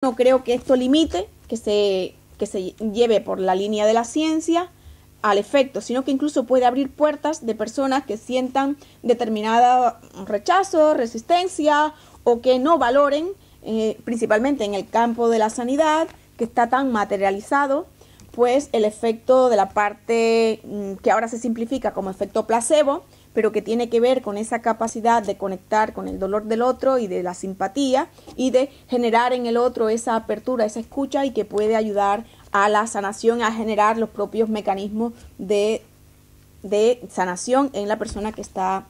No creo que esto limite que se lleve por la línea de la ciencia al efecto, sino que incluso puede abrir puertas de personas que sientan determinado rechazo, resistencia o que no valoren, principalmente en el campo de la sanidad, que está tan materializado, pues el efecto de la parte que ahora se simplifica como efecto placebo, pero que tiene que ver con esa capacidad de conectar con el dolor del otro y de la simpatía y de generar en el otro esa apertura, esa escucha, y que puede ayudar a la sanación, a generar los propios mecanismos de sanación en la persona que está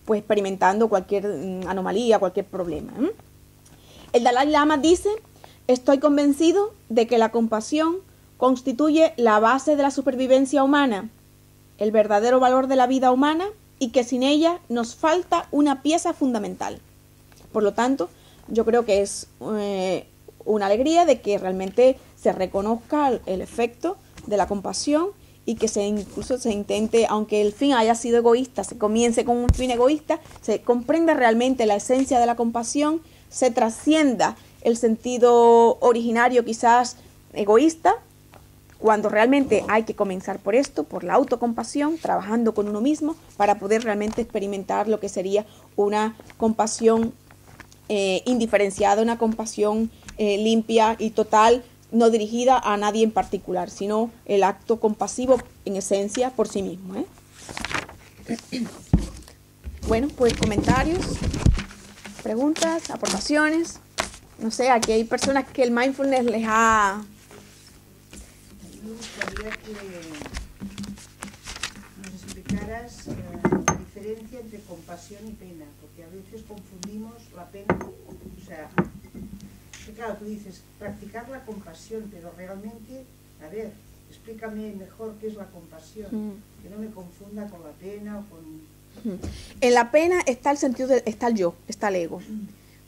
pues experimentando cualquier anomalía, cualquier problema. El Dalai Lama dice: estoy convencido de que la compasión constituye la base de la supervivencia humana, el verdadero valor de la vida humana, y que sin ella nos falta una pieza fundamental. Por lo tanto, yo creo que es una alegría de que realmente se reconozca el efecto de la compasión y que incluso se intente, aunque el fin haya sido egoísta, se comience con un fin egoísta, se comprenda realmente la esencia de la compasión, se trascienda el sentido originario quizás egoísta, cuando realmente hay que comenzar por esto, por la autocompasión, trabajando con uno mismo para poder realmente experimentar lo que sería una compasión indiferenciada, una compasión limpia y total, no dirigida a nadie en particular, sino el acto compasivo en esencia por sí mismo. Bueno, pues comentarios, preguntas, aportaciones. No sé, aquí hay personas que el mindfulness les ha... Me gustaría que nos explicaras la diferencia entre compasión y pena, porque a veces confundimos la pena, o sea, que claro, tú dices practicar la compasión, pero realmente, a ver, explícame mejor qué es la compasión, que no me confunda con la pena o con... En la pena está el sentido está el yo, está el ego,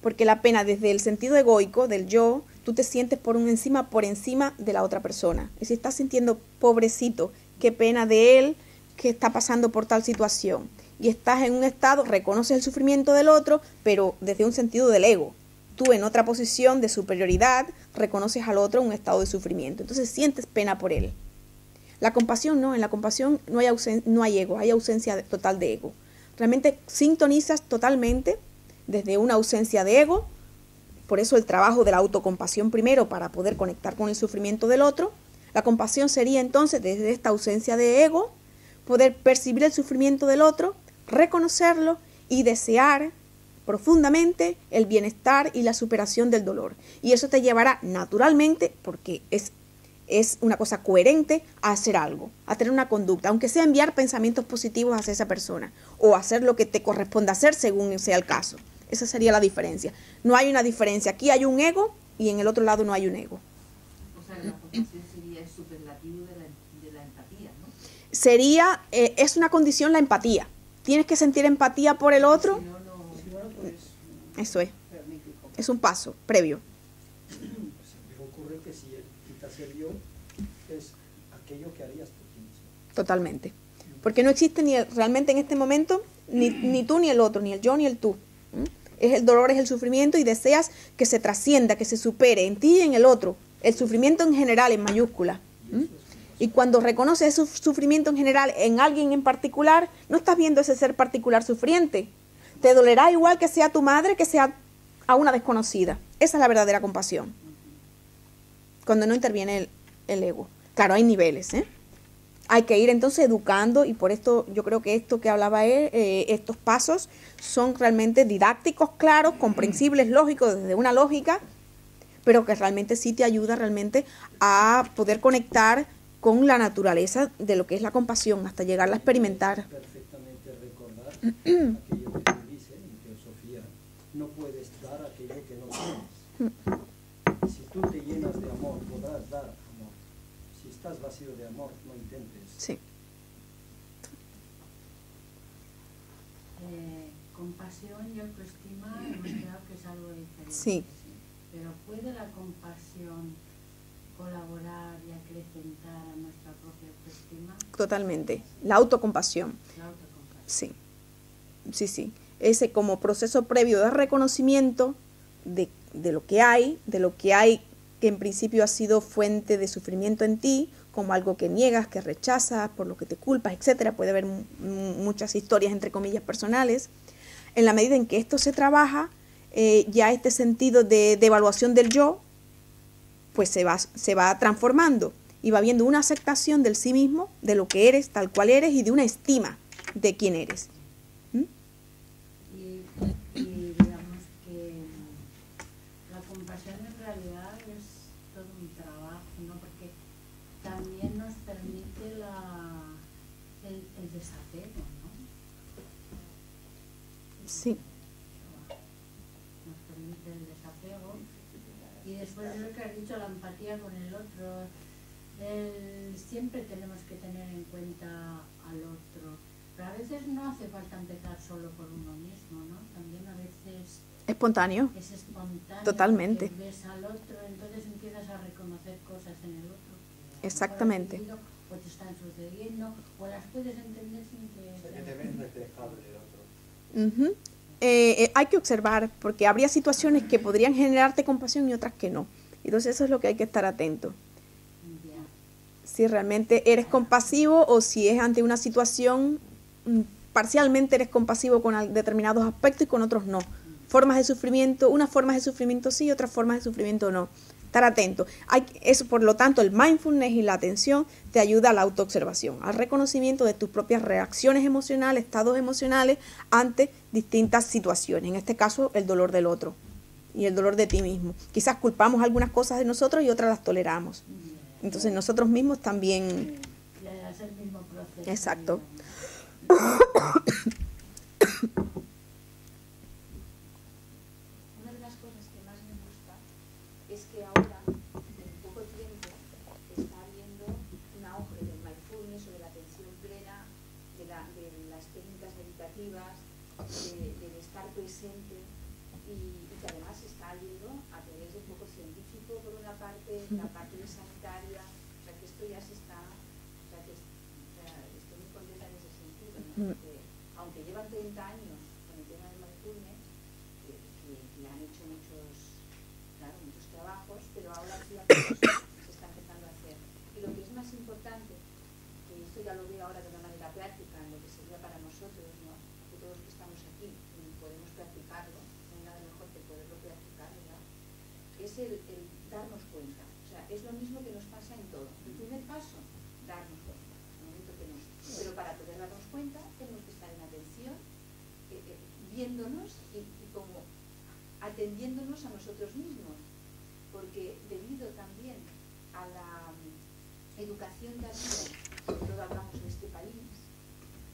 porque la pena desde el sentido egoico del yo, tú te sientes por encima de la otra persona. Y si estás sintiendo pobrecito, qué pena de él que está pasando por tal situación. Y estás en un estado, reconoces el sufrimiento del otro, pero desde un sentido del ego. Tú en otra posición de superioridad reconoces al otro en un estado de sufrimiento. Entonces sientes pena por él. La compasión no, en la compasión no hay ego, hay ausencia total de ego. Realmente sintonizas totalmente desde una ausencia de ego. Por eso el trabajo de la autocompasión primero, para poder conectar con el sufrimiento del otro. La compasión sería entonces, desde esta ausencia de ego, poder percibir el sufrimiento del otro, reconocerlo y desear profundamente el bienestar y la superación del dolor. Y eso te llevará naturalmente, porque es una cosa coherente, a hacer algo, a tener una conducta, aunque sea enviar pensamientos positivos hacia esa persona, o hacer lo que te corresponda hacer según sea el caso. Esa sería la diferencia. No hay una diferencia. Aquí hay un ego y en el otro lado no hay un ego. O sea, la compasión sería el superlativo de la empatía, ¿no? Sería, es una condición la empatía. Tienes que sentir empatía por el otro. Si no, pues, eso es. Es un paso previo. Me ocurre que si quitas el yo, es aquello que harías por ti mismo. Totalmente. Porque no existe realmente en este momento ni tú ni el otro, ni el yo ni el tú. Es el dolor, es el sufrimiento, y deseas que se trascienda, que se supere en ti y en el otro. El sufrimiento en general, en mayúscula. Y cuando reconoces ese sufrimiento en general en alguien en particular, no estás viendo ese ser particular sufriente. Te dolerá igual que sea tu madre, que sea a una desconocida. Esa es la verdadera compasión. Cuando no interviene el ego. Claro, hay niveles, Hay que ir entonces educando, y por esto yo creo que esto que hablaba él, estos pasos son realmente didácticos, claros, comprensibles, lógicos, desde una lógica, pero que realmente sí te ayuda realmente a poder conectar con la naturaleza de lo que es la compasión, hasta llegarla a experimentar. Perfectamente recordar aquello que tú dices en filosofía, no puedes dar aquello que no tienes. Si tú te llenas de amor, podrás dar amor. Si estás vacío de amor, no intentes. Sí. Compasión y autoestima hemos quedado que es algo diferente. Sí. Pero ¿puede la compasión colaborar y acrecentar a nuestra propia autoestima? Totalmente. La autocompasión. La autocompasión. Sí. Sí. Ese como proceso previo de reconocimiento lo que hay que en principio ha sido fuente de sufrimiento en ti, como algo que niegas, que rechazas, por lo que te culpas, etcétera. Puede haber muchas historias, entre comillas, personales. En la medida en que esto se trabaja, ya este sentido de evaluación del yo, pues se va transformando y va habiendo una aceptación del sí mismo, de lo que eres, tal cual eres, y de una estima de quién eres. Y digamos que la compasión en realidad es todo un trabajo, ¿no? Porque también nos permite el desapego, ¿no? Sí. Nos permite el desapego. Y después de lo que has dicho, la empatía con el otro. Siempre tenemos que tener en cuenta al otro. Pero a veces no hace falta empezar solo por uno mismo, ¿no? También a veces Espontáneo. es espontáneo. Totalmente. Porque ves al otro, entonces empiezas a reconocer cosas en el otro. Que Exactamente. o te están sucediendo, o las puedes entender sin que... O sea, que te ves reflejado en el otro. Uh-huh. Hay que observar, porque habría situaciones que podrían generarte compasión y otras que no. Entonces eso es lo que hay que estar atento. Si realmente eres compasivo o si es ante una situación, parcialmente eres compasivo con determinados aspectos y con otros no. Formas de sufrimiento, unas formas de sufrimiento sí, otras formas de sufrimiento no. Estar atento. Eso, por lo tanto, el mindfulness y la atención te ayuda a la autoobservación, al reconocimiento de tus propias reacciones emocionales, estados emocionales ante distintas situaciones. En este caso, el dolor del otro y el dolor de ti mismo. Quizás culpamos algunas cosas de nosotros y otras las toleramos. Entonces nosotros mismos también... Es el mismo proceso. Exacto. Una de las cosas que más me gusta es que ahora, en poco tiempo, está habiendo un auge del mindfulness o de la atención plena, de las técnicas meditativas, del estar presente y que además está yendo a través de un poco científico por una parte, la parte de sanitaria, o sea que esto ya se está, o sea que estoy muy contenta en ese sentido, ¿no? Porque, aunque llevan 30 años con el tema del mindfulness, que han hecho muchos trabajos, pero ahora sí se está empezando a hacer. Y lo que es más importante, que esto ya lo veo ahora de una manera práctica, en lo que sería para nosotros, ¿no? Que todos los que estamos aquí podemos practicarlo, no hay nada mejor que poderlo practicar, ¿verdad? Es el darnos cuenta. O sea, es lo mismo que nos pasa en todo. El primer paso, darnos cuenta. El momento que pero para poder darnos cuenta, tenemos que estar en atención, viéndonos y como atendiéndonos a nosotros mismos. Porque debido también a la educación de vida, sobre todo hablamos en este país,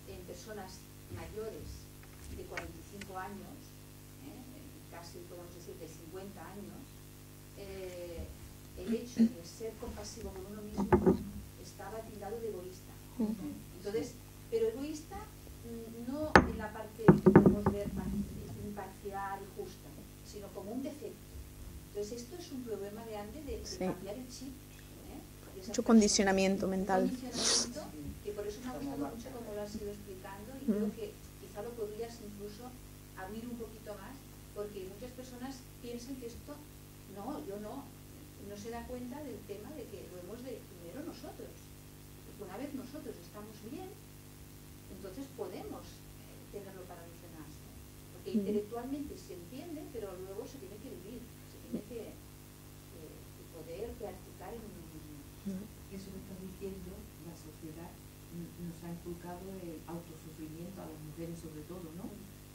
en personas mayores de 45 años, casi podemos decir de 50 años, el hecho de ser compasivo con uno mismo estaba tildado de egoísta. Entonces, pero egoísta no en la parte que podemos ver imparcial y justa, sino como un defecto. Entonces esto es un problema de antes de cambiar el chip. Mucho condicionamiento mental. Condicionamiento, que por eso me ha gustado mucho como lo has ido explicando y creo que quizá lo podrías incluso abrir un poquito más, porque muchas personas piensan que esto, no se da cuenta del tema de que lo hemos de primero nosotros. Una vez nosotros estamos bien, entonces podemos tenerlo para los demás, ¿no? Porque intelectualmente se entiende, pero luego se tiene que vivir, se tiene que poder practicar en uno mismo. Eso que estás diciendo, la sociedad nos ha inculcado el autosufrimiento a las mujeres sobre todo, ¿no?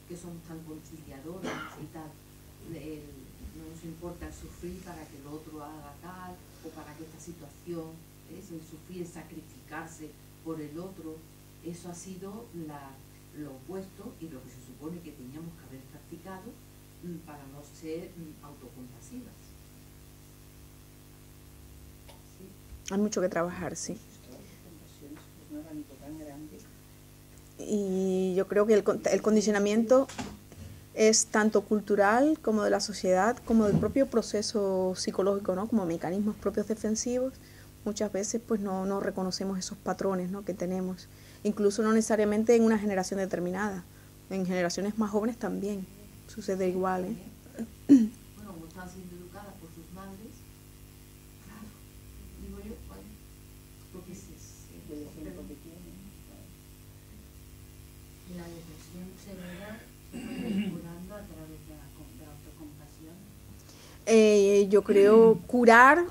Que son tan conciliadoras y tal. No nos importa sufrir para que el otro haga tal o para que esta situación, el sufrir, sacrificarse por el otro, eso ha sido lo opuesto y lo que se supone que teníamos que haber practicado para no ser autocompasivas. ¿Sí? Hay mucho que trabajar, sí. Un abanico tan grande. Y yo creo que el condicionamiento es tanto cultural como de la sociedad, como del propio proceso psicológico, ¿no? Como mecanismos propios defensivos. Muchas veces pues no reconocemos esos patrones, ¿no? que tenemos, incluso no necesariamente en una generación determinada, en generaciones más jóvenes también sucede igual. Bueno, están siendo educadas por sus madres, claro, digo yo, bueno, porque Puede ser porque tienen. Y la depresión severa se puede ir curando a través de la autocompasión. Yo creo curar,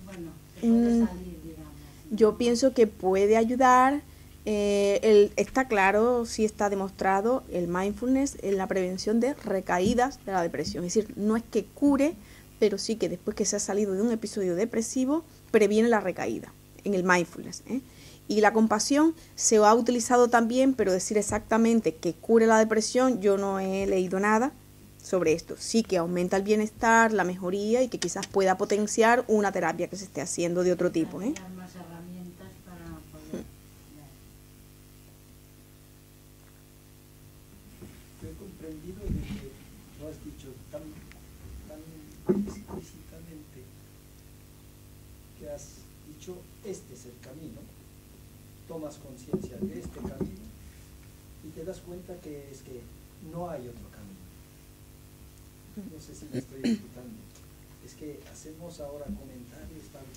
Bueno, se puede salir, digamos. yo pienso que puede ayudar. Está claro, sí está demostrado el mindfulness en la prevención de recaídas de la depresión. Es decir, no es que cure, pero sí que después que se ha salido de un episodio depresivo, previene la recaída en el mindfulness. Y la compasión se ha utilizado también, pero decir exactamente que cure la depresión, yo no he leído nada sobre esto. Sí que aumenta el bienestar, la mejoría y que quizás pueda potenciar una terapia que se esté haciendo de otro tipo. Dar más herramientas para poder... Yo he comprendido de que lo has dicho tan explícitamente que has dicho, este es el camino, tomas conciencia de este camino y te das cuenta que es que no hay otro camino. No sé si me estoy explicando. Es que hacemos ahora comentarios, intentamos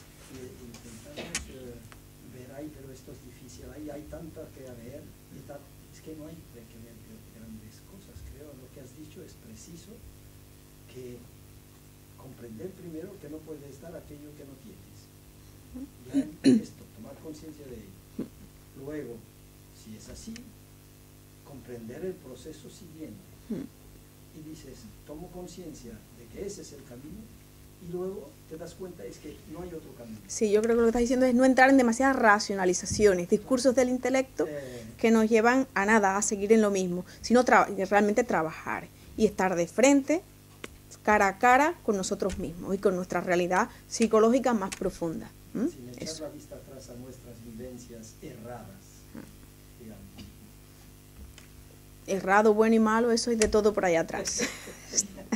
ver ahí, pero esto es difícil, ahí hay tanto que ver, y tal. Es que no hay que ver grandes cosas, creo. Lo que has dicho es preciso, que comprender primero que no puedes dar aquello que no tienes. Ya esto, tomar conciencia de ello. Luego, si es así, comprender el proceso siguiente. Y dices, tomo conciencia de que ese es el camino, y luego te das cuenta es que no hay otro camino. Sí, yo creo que lo que estás diciendo es no entrar en demasiadas racionalizaciones, discursos del intelecto que nos llevan a nada, a seguir en lo mismo, sino realmente trabajar y estar de frente, cara a cara con nosotros mismos y con nuestra realidad psicológica más profunda. Sin echar Eso. la vista atrás a nuestras vivencias erradas, digamos. Errado, bueno y malo, eso hay de todo por allá atrás.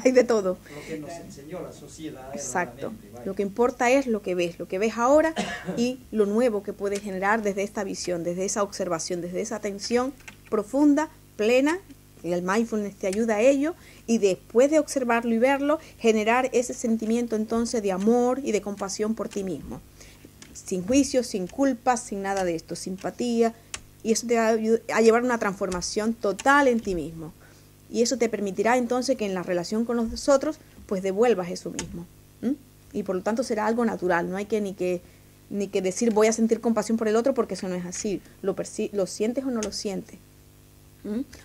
Hay de todo. Lo que nos enseñó la sociedad. Exacto. erradamente, vaya. Lo que importa es lo que ves ahora y lo nuevo que puedes generar desde esta visión, desde esa observación, desde esa atención profunda, plena, y el mindfulness te ayuda a ello, y después de observarlo y verlo, generar ese sentimiento entonces de amor y de compasión por ti mismo. Sin juicios, sin culpas, sin nada de esto, simpatía, y eso te va a llevar a una transformación total en ti mismo. Y eso te permitirá entonces que en la relación con los otros, pues devuelvas eso mismo. Y por lo tanto será algo natural, no hay que ni que decir voy a sentir compasión por el otro, porque eso no es así. Lo sientes o no lo sientes.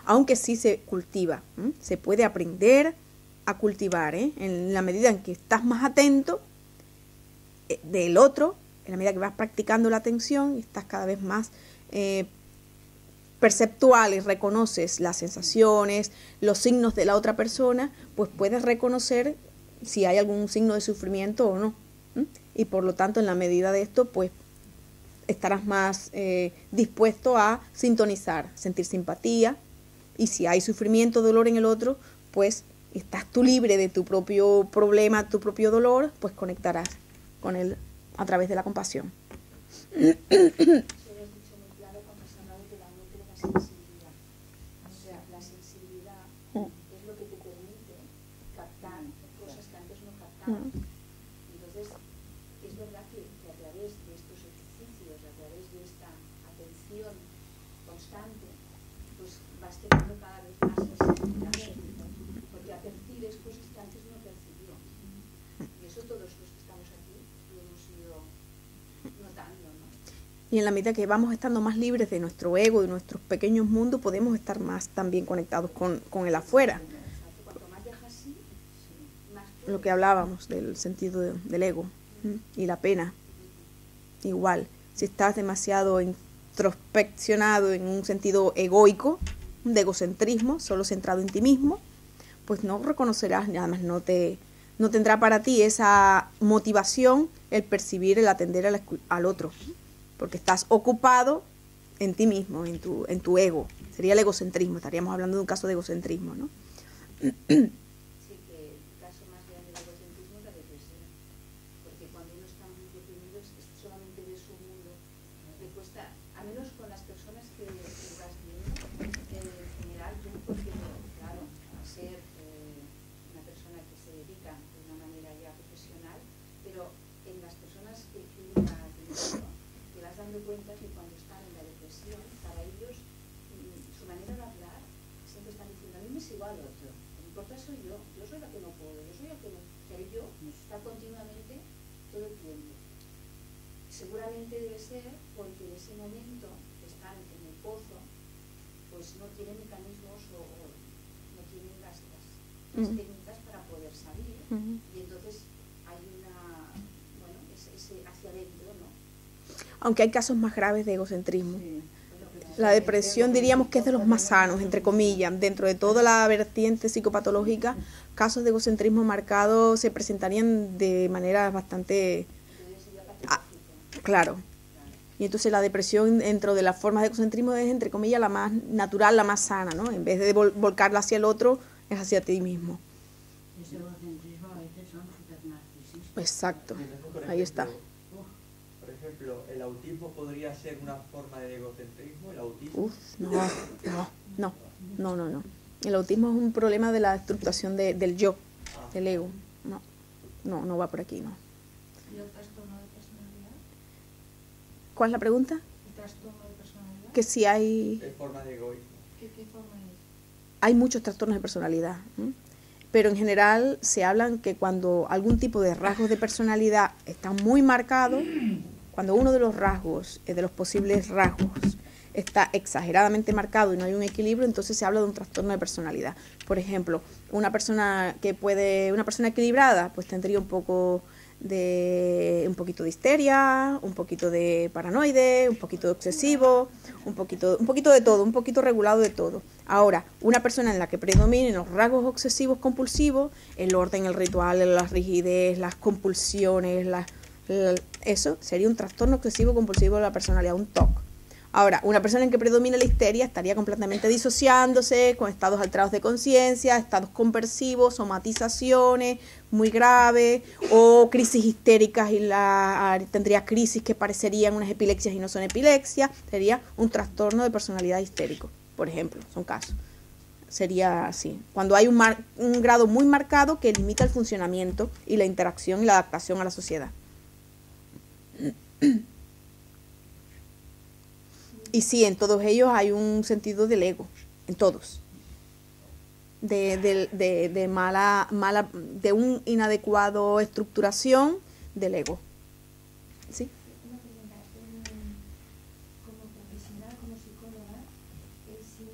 Aunque sí se cultiva, se puede aprender a cultivar, en la medida en que estás más atento del otro, en la medida que vas practicando la atención y estás cada vez más perceptual y reconoces las sensaciones, los signos de la otra persona, pues puedes reconocer si hay algún signo de sufrimiento o no. Y por lo tanto, en la medida de esto, pues estarás más dispuesto a sintonizar, sentir simpatía, y si hay sufrimiento, dolor en el otro, pues estás tú libre de tu propio problema, tu propio dolor, pues conectarás con él a través de la compasión. Sensibilidad. O sea, la sensibilidad es lo que te permite captar cosas que antes no captabas. Entonces, es verdad que a través de estos ejercicios, a través de esta atención constante, pues vas teniendo cada vez más sensibilidad, porque percibes cosas que antes no percibió. Y eso todos los que estamos aquí lo hemos ido notando, ¿no? Y en la medida que vamos estando más libres de nuestro ego, de nuestros pequeños mundos, podemos estar más también conectados con el afuera. Cuanto más dejas así, más Lo que hablábamos del sentido del ego y la pena. Igual, si estás demasiado introspeccionado en un sentido egoico, de egocentrismo, solo centrado en ti mismo, pues no reconocerás, nada más no tendrá para ti esa motivación el percibir, el atender al otro. Porque estás ocupado en ti mismo, en tu ego. Sería el egocentrismo, estaríamos hablando de un caso de egocentrismo, ¿no? Sí, que el caso más grande del egocentrismo es la depresión, porque cuando uno está muy deprimido es solamente de su mundo, le cuesta, a menos con las personas que vas viendo, en general, yo porque, claro, al ser una persona que se dedica soy yo soy la que no puedo, yo soy la que no, que el yo está continuamente todo el tiempo. Seguramente debe ser porque en ese momento que están en el pozo, pues no tiene mecanismos o no tienen las técnicas para poder salir, y entonces hay una, bueno, ese hacia adentro, ¿no? Aunque hay casos más graves de egocentrismo. La depresión diríamos que es de los más sanos, entre comillas. Dentro de toda la vertiente psicopatológica, casos de egocentrismo marcado se presentarían de manera bastante... claro. Y entonces la depresión dentro de las formas de egocentrismo es, entre comillas, la más natural, la más sana, ¿no? En vez de volcarla hacia el otro, es hacia ti mismo. Ese egocentrismo a veces son súper narcisistas. Exacto. Por Ahí está. Por ejemplo, ¿el autismo podría ser una forma de egocentrismo? ¿El autismo? No. El autismo es un problema de la estructuración del yo, del ego. No va por aquí, no. ¿Y el trastorno de personalidad? ¿Cuál es la pregunta? ¿El trastorno de personalidad? Que si hay... ¿Es forma de egoísmo? ¿Qué forma es? Hay muchos trastornos de personalidad, ¿eh? Pero en general se hablan que cuando algún tipo de rasgos de personalidad están muy marcados, cuando uno de los rasgos, de los posibles rasgos, está exageradamente marcado y no hay un equilibrio, entonces se habla de un trastorno de personalidad. Por ejemplo, una persona equilibrada, pues tendría un poquito de histeria, un poquito de paranoide, un poquito de obsesivo, un poquito de todo, un poquito regulado de todo. Ahora, una persona en la que predominen los rasgos obsesivos compulsivos, el orden, el ritual, la rigidez, las compulsiones, eso sería un trastorno obsesivo compulsivo de la personalidad, un TOC. Ahora, una persona en que predomina la histeria estaría completamente disociándose, con estados alterados de conciencia, estados conversivos, somatizaciones muy graves, o crisis histéricas y tendría crisis que parecerían unas epilepsias y no son epilepsias. Sería un trastorno de personalidad histérico, por ejemplo, son casos. Sería así, cuando hay un grado muy marcado que limita el funcionamiento y la interacción y la adaptación a la sociedad. Y sí, en todos ellos hay un sentido del ego, en todos. De un inadecuado estructuración del ego. ¿Sí? Una pregunta, como profesional, como psicóloga, si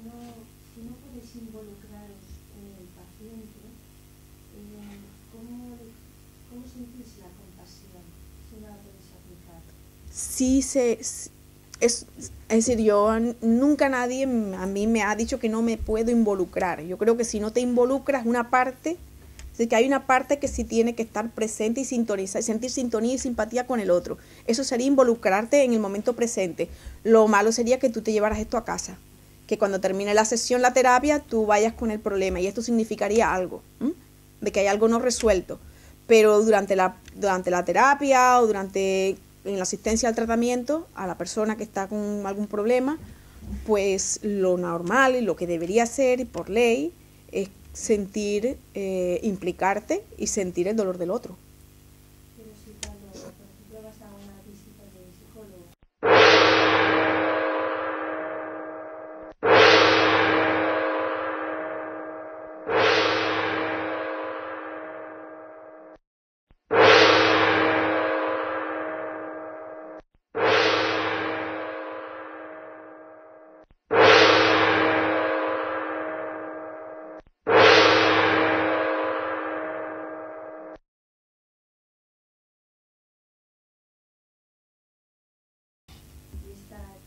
no podéis involucraros en el paciente, ¿cómo sentís la compasión si no la podéis aplicar? Sí, es decir, nunca nadie a mí me ha dicho que no me puedo involucrar. Yo creo que si no te involucras una parte, es decir, que hay una parte que sí tiene que estar presente y sintonizar, sentir sintonía y simpatía con el otro. Eso sería involucrarte en el momento presente. Lo malo sería que tú te llevaras esto a casa, que cuando termine la sesión, la terapia, tú vayas con el problema, y esto significaría algo, de que hay algo no resuelto. Pero durante la terapia o en la asistencia al tratamiento, a la persona que está con algún problema, pues lo normal y lo que debería ser por ley es sentir, implicarte y sentir el dolor del otro. Pero si cuando, por ejemplo, vas a una visita de psicólogo,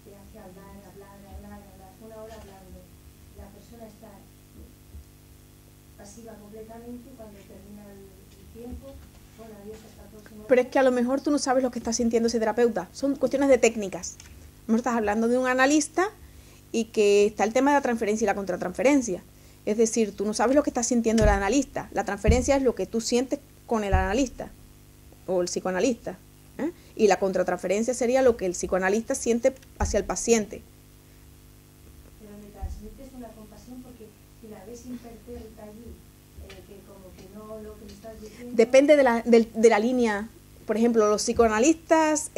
te hace hablar, una hora hablando, la persona está pasiva completamente, cuando termina el tiempo, bueno, adiós, hasta el próximo. Pero es que a lo mejor tú no sabes lo que está sintiendo ese terapeuta. Son cuestiones de técnicas. A lo mejor estás hablando de un analista y que está el tema de la transferencia y la contratransferencia. Es decir, tú no sabes lo que está sintiendo el analista. La transferencia es lo que tú sientes con el analista o el psicoanalista. Y la contratransferencia sería lo que el psicoanalista siente hacia el paciente. Pero me transmites una compasión porque si la ves impertérrita allí, que como que no lo que le estás diciendo... Depende de la línea. Por ejemplo, los psicoanalistas,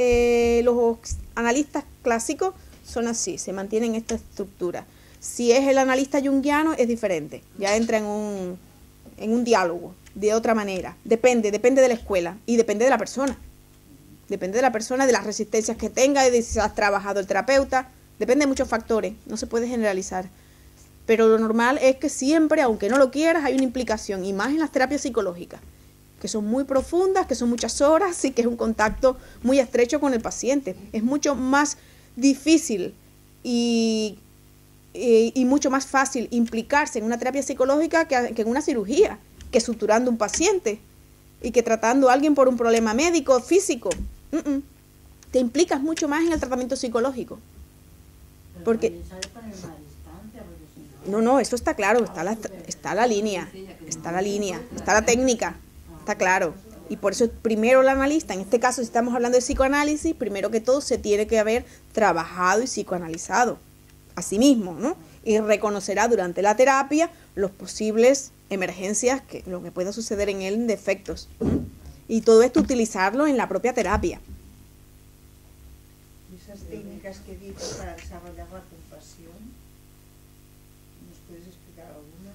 los analistas clásicos son así, se mantienen esta estructura. Si es el analista junguiano es diferente, ya entra en en un diálogo, de otra manera. Depende de la escuela y depende de la persona. Depende de la persona, de las resistencias que tenga, de si has trabajado el terapeuta. Depende de muchos factores, no se puede generalizar. Pero lo normal es que siempre, aunque no lo quieras, hay una implicación, y más en las terapias psicológicas, que son muy profundas, que son muchas horas y que es un contacto muy estrecho con el paciente. Es mucho más difícil y mucho más fácil implicarse en una terapia psicológica que en una cirugía, que suturando un paciente y que tratando a alguien por un problema médico, físico. Te implicas mucho más en el tratamiento psicológico. Porque no, eso está claro, está la línea, está la técnica, está claro. Y por eso primero el analista, en este caso si estamos hablando de psicoanálisis, primero que todo se tiene que haber trabajado y psicoanalizado a sí mismo, ¿no? Y reconocerá durante la terapia los posibles emergencias, lo que pueda suceder en él en defectos. Y todo esto utilizarlo en la propia terapia. Esas técnicas que dices para desarrollar la compasión, ¿nos puedes explicar alguna?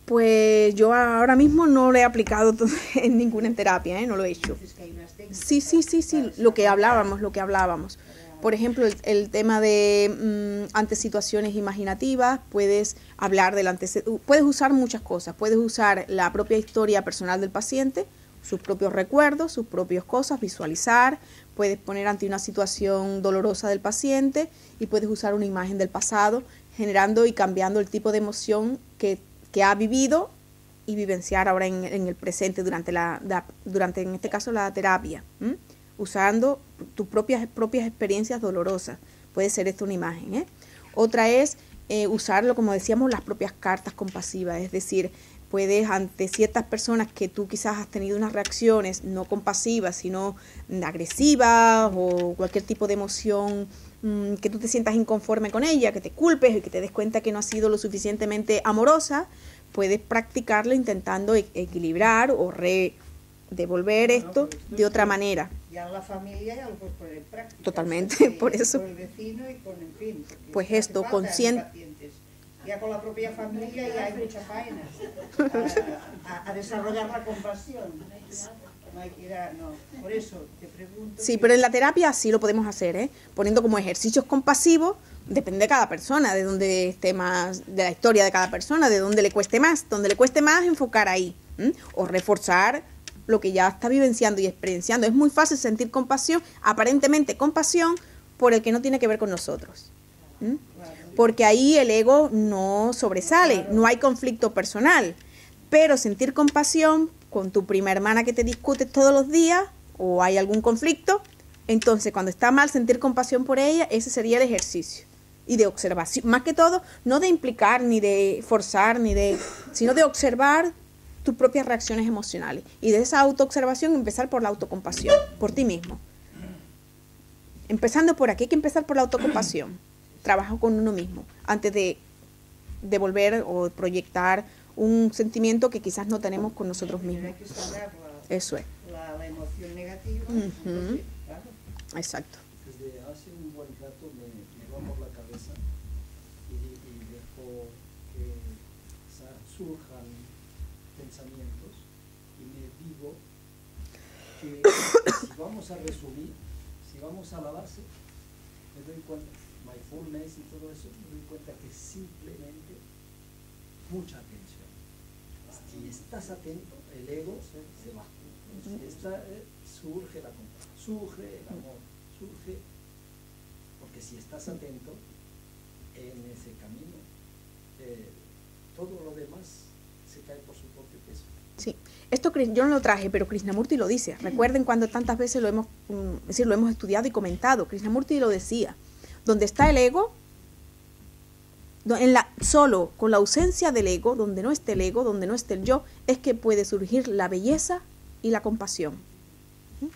Pues yo ahora mismo no lo he aplicado en ninguna terapia, no lo he hecho. Sí, lo que hablábamos. Por ejemplo, el tema de ante situaciones imaginativas, puedes hablar puedes usar muchas cosas. Puedes usar la propia historia personal del paciente, sus propios recuerdos, sus propias cosas, visualizar. Puedes poner ante una situación dolorosa del paciente y puedes usar una imagen del pasado, generando y cambiando el tipo de emoción que ha vivido y vivenciar ahora en el presente durante en este caso la terapia, usando tus propias experiencias dolorosas. Puede ser esto una imagen, Otra es usarlo, como decíamos, las propias cartas compasivas, es decir, puedes ante ciertas personas que tú quizás has tenido unas reacciones no compasivas, sino agresivas o cualquier tipo de emoción que tú te sientas inconforme con ella, que te culpes y que te des cuenta que no has sido lo suficientemente amorosa, puedes practicarlo intentando equilibrar o devolver esto de otra manera. Ya la familia ya lo puedes poner en práctica. Totalmente, por eso. Con el vecino y con, en fin. Pues esto, consciente. Ya con la propia familia ya hay mucha faena a desarrollar la compasión. No hay que ir por eso te pregunto. Sí, pero en la terapia sí lo podemos hacer, poniendo como ejercicios compasivos, depende de cada persona, de dónde esté más, de la historia de cada persona, de dónde le cueste más. Donde le cueste más, enfocar ahí, o reforzar lo que ya está vivenciando y experienciando. Es muy fácil sentir compasión, aparentemente compasión, por el que no tiene que ver con nosotros. Porque ahí el ego no sobresale, no hay conflicto personal. Pero sentir compasión con tu prima hermana que te discutes todos los días, o hay algún conflicto, entonces cuando está mal, sentir compasión por ella, ese sería el ejercicio. Y de observación, más que todo, no de implicar, ni de forzar, sino de observar tus propias reacciones emocionales. Y de esa autoobservación empezar por la autocompasión, por ti mismo. Empezando por aquí, hay que empezar por la autocompasión. Trabajo con uno mismo, antes de devolver o proyectar un sentimiento que quizás no tenemos con nosotros mismos. Hay que saber eso es. La emoción negativa. Claro. Exacto. Desde hace un buen rato me va por la cabeza y dejo que surjan pensamientos y me digo que si vamos a resumir, si vamos a la base, me doy cuenta, mindfulness y todo eso, me doy cuenta que simplemente mucha atención. Si estás atento, el ego se va. Surge la compasión, surge el amor, surge, porque si estás atento en ese camino, todo lo demás se cae por su propio peso. Sí, esto yo no lo traje, pero Krishnamurti lo dice. Recuerden cuando tantas veces lo hemos estudiado y comentado. Krishnamurti lo decía. Donde está el ego, solo con la ausencia del ego, donde no esté el ego, donde no esté el yo, es que puede surgir la belleza y la compasión. Una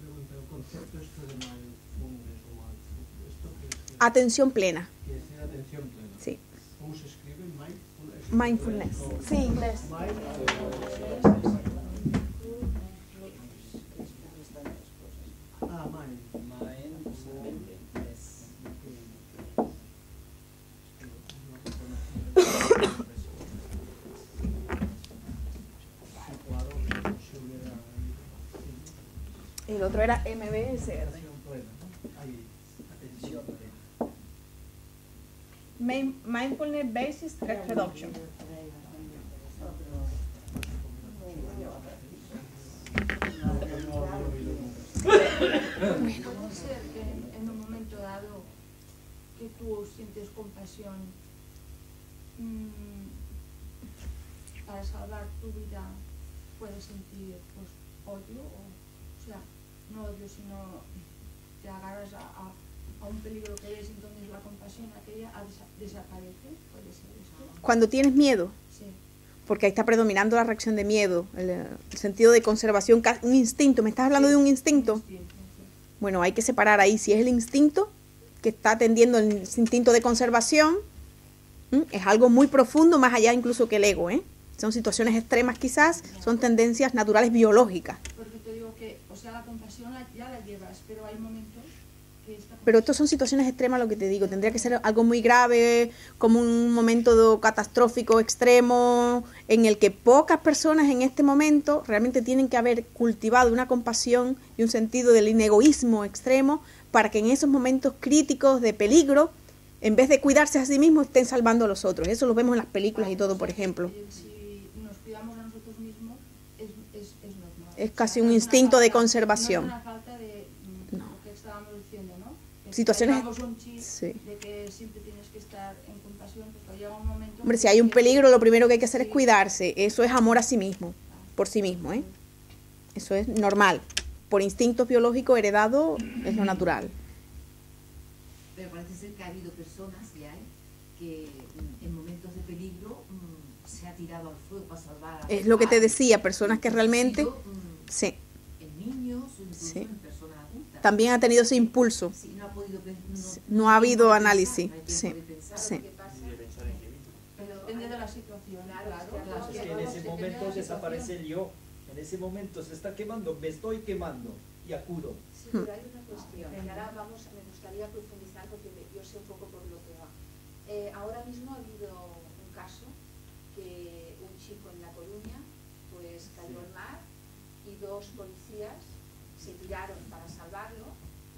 pregunta, el concepto esto de mindfulness o mindfulness, ¿esto qué es? Atención plena. ¿Qué es atención plena? Sí. ¿Cómo se escribe? Mindfulness. Sí, inglés. El otro era MBSR. Atención plena, ¿no? Hay atención plena. Mindfulness Based Stress Reduction. Puede ser que en un momento dado que tú sientes compasión para salvar tu vida, puedes sentir pues odio, o sea, no odio, sino te agarras a un peligro que ves, entonces la compasión aquella desaparece, puede ser esto. Cuando tienes miedo, Sí. porque ahí está predominando la reacción de miedo, el sentido de conservación, un instinto. ¿Me estás hablando de un instinto? Sí. Bueno, hay que separar ahí si es el instinto que está atendiendo el instinto de conservación. Es algo muy profundo, más allá incluso que el ego, ¿eh? Son situaciones extremas quizás, son tendencias naturales biológicas. Porque te digo que, o sea, la compasión ya la llevas, pero hay momentos que esta Pero estas son situaciones extremas, lo que te digo. Tendría que ser algo muy grave, como un momento catastrófico extremo, en el que pocas personas en este momento realmente tienen que haber cultivado una compasión y un sentido del inegoísmo extremo para que en esos momentos críticos de peligro, en vez de cuidarse a sí mismos, estén salvando a los otros. Eso lo vemos en las películas y todo, por ejemplo. Si nos cuidamos a nosotros mismos, es normal. Es casi un instinto de conservación. No es una falta de lo que estábamos diciendo, ¿no? Situaciones- Llevamos un chip sí. de que siempre tienes que estar en compasión, porque llega un momento... Hombre, si hay un peligro, lo primero que hay que hacer es cuidarse. Eso es amor a sí mismo, por sí mismo, ¿eh? Eso es normal. Por instinto biológico heredado es lo natural. Pero parece ser que ha habido personas ya que en momentos de peligro se ha tirado al fuego para salvar a Es lo que te decía, personas que realmente... sido, Sí, en niños o incluso Sí. en personas adultas. también ha tenido ese impulso. Sí, no ha podido No ha habido tiempo de análisis. pensar, no hay Sí, tiempo de pensar. sí. Lo que pasa Y de pensar en qué mismo. Pero depende de la situación, claro. claro. Es que en ese momento desaparece el yo. En ese momento se está quemando, me estoy quemando y acudo. Sí, pero hay una cuestión, que ahora me gustaría profundizar porque yo sé un poco por lo que va. Ahora mismo ha habido un caso que un chico en La Coruña pues cayó al mar y dos policías se tiraron para salvarlo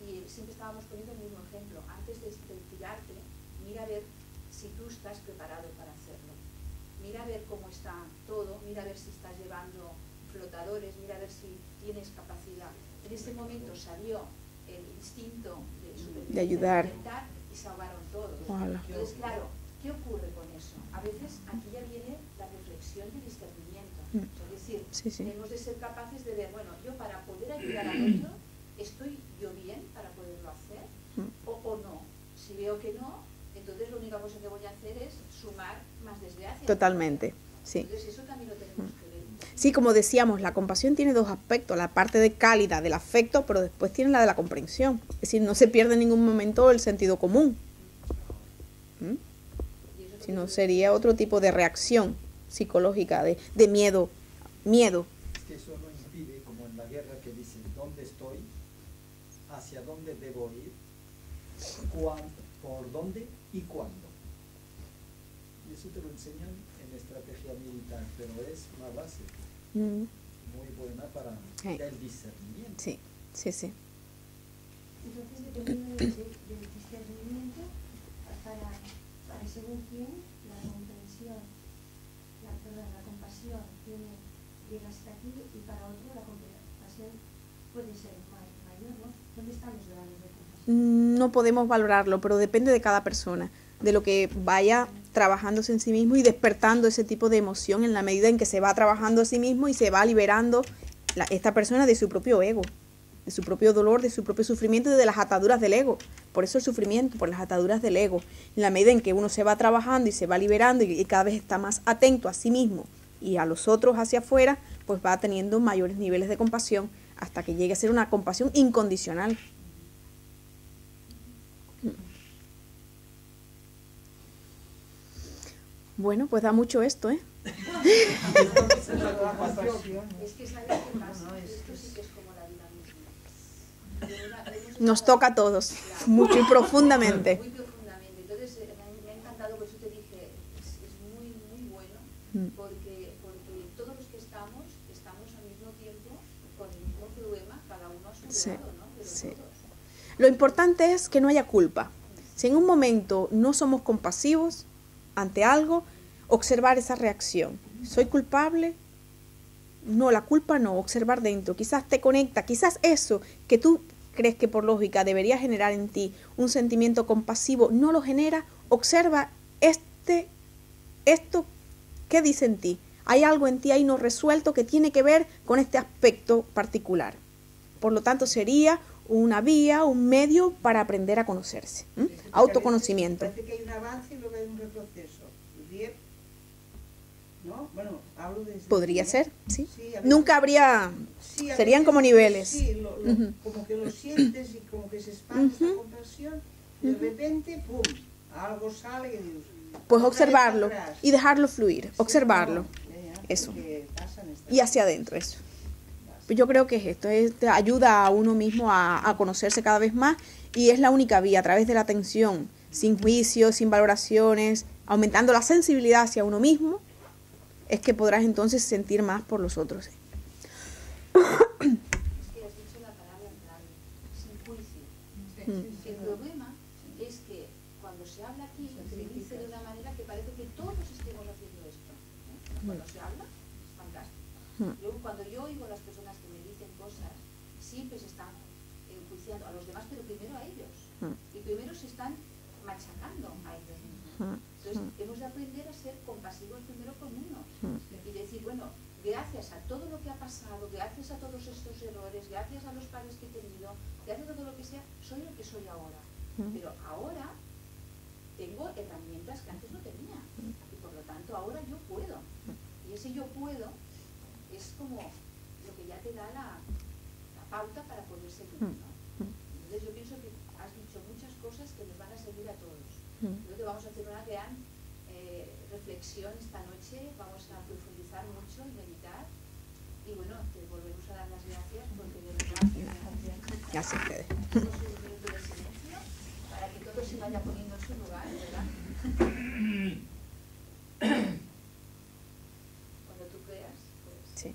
y siempre estábamos poniendo el mismo ejemplo. Antes de tirarte, mira a ver si tú estás preparado para hacerlo. Mira a ver cómo está todo, mira a ver si estás llevando flotadores, mira a ver si tienes capacidad. En ese momento salió el instinto de supervivencia, De ayudar. intentar, y se ahogaron todos. Ojalá. Entonces, claro, ¿qué ocurre con eso? A veces aquí ya viene la reflexión de discernimiento. Es decir, Sí, sí. tenemos de ser capaces de ver, bueno, yo para poder ayudar al otro, ¿estoy yo bien para poderlo hacer? O no. Si veo que no, entonces la única cosa que voy a hacer es sumar más desgracia. Totalmente, sí. Entonces eso también lo tenemos que ver. Sí, como decíamos, la compasión tiene dos aspectos, la parte de cálida, del afecto, pero después tiene la de la comprensión. Es decir, no se pierde en ningún momento el sentido común. Si no, sería otro tipo de reacción psicológica, de miedo. Miedo. Es que eso no impide, como en la guerra que dicen, ¿dónde estoy? ¿Hacia dónde debo ir? ¿Por dónde y cuándo? Y eso te lo enseñan en estrategia militar, pero es una base Mm, muy buena para Sí. el discernimiento. Sí, sí, sí. Entonces, dependiendo del discernimiento, para según quién, la comprensión, la compasión llega hasta aquí y para otro la compasión puede ser mayor, ¿no? ¿Dónde están los grados de compasión? No podemos valorarlo, pero depende de cada persona, de lo que vaya trabajándose en sí mismo y despertando ese tipo de emoción en la medida en que se va trabajando a sí mismo y se va liberando esta persona de su propio ego, de su propio dolor, de su propio sufrimiento y de las ataduras del ego. Por eso el sufrimiento, por las ataduras del ego. En la medida en que uno se va trabajando y se va liberando y cada vez está más atento a sí mismo y a los otros hacia afuera, pues va teniendo mayores niveles de compasión hasta que llegue a ser una compasión incondicional. Bueno, pues da mucho esto, ¿eh? Esa es la compasión. Es que sabes qué pasa, esto sí que es como la vida misma. Nos toca a todos, mucho y profundamente. Muy profundamente. Entonces me ha encantado, por eso te dije, es muy, muy bueno, porque todos los que estamos al mismo tiempo con el mismo problema, cada uno a su Sí, lado, ¿no? Pero sí. todos. Lo importante es que no haya culpa. Si en un momento no somos compasivos ante algo, observar esa reacción. ¿Soy culpable? No, la culpa no, observar dentro. Quizás te conecta, quizás eso que tú crees que por lógica debería generar en ti un sentimiento compasivo, no lo genera. Observa esto, ¿qué dice en ti? Hay algo en ti ahí no resuelto que tiene que ver con este aspecto particular. Por lo tanto, sería una vía, un medio para aprender a conocerse. Sí, porque Autoconocimiento. Parece que hay un avance y luego hay un retroceso. Bien, ¿no? Bueno, hablo desde... Podría aquí, ¿eh? ser, sí. Sí, a veces- Nunca habría, sí, a serían veces, como niveles. Sí, Ujú. como que lo sientes y como que se expande esta Ujú. compasión y de repente, ¡pum!, algo sale y dices... Pues otra vez observarlo para atrás. y dejarlo fluir, Sí, observarlo. no, ya, Eso. porque pasan estas Y hacia adentro, eso. Pues yo creo que es esto, te ayuda a uno mismo a conocerse cada vez más y es la única vía, a través de la atención, sin juicios, sin valoraciones, aumentando la sensibilidad hacia uno mismo, es que podrás entonces sentir más por los otros. Es que has dicho la palabra en clave, sin juicio. El problema es que cuando se habla aquí, se dice de una manera que parece que todos estemos haciendo esto. Cuando se habla, es fantástico. Cuando yo oigo a las personas que me dicen cosas, siempre se están enjuiciando a los demás, pero primero a ellos. Y primero se están machacando a ellos mismos. Entonces, hemos de aprender a ser compasivos primero con uno. Y decir, bueno, gracias a todo lo que ha pasado, gracias a todos estos errores, gracias a los padres que he tenido, gracias a todo lo que sea, soy el que soy ahora. Pero ahora tengo herramientas que antes no tenía. Y por lo tanto, ahora yo puedo. Y ese yo puedo es como lo que ya te da la pauta para poder seguir, ¿no? Entonces yo pienso que has dicho muchas cosas que nos van a servir a todos. Creo que vamos a hacer una gran reflexión esta noche, vamos a profundizar mucho y meditar. Y bueno, te volvemos a dar las gracias porque de verdad Gracias a ustedes. todos un minuto de silencio para que todo se vaya poniendo en su lugar, ¿verdad? Cuando tú creas, pues... Sí.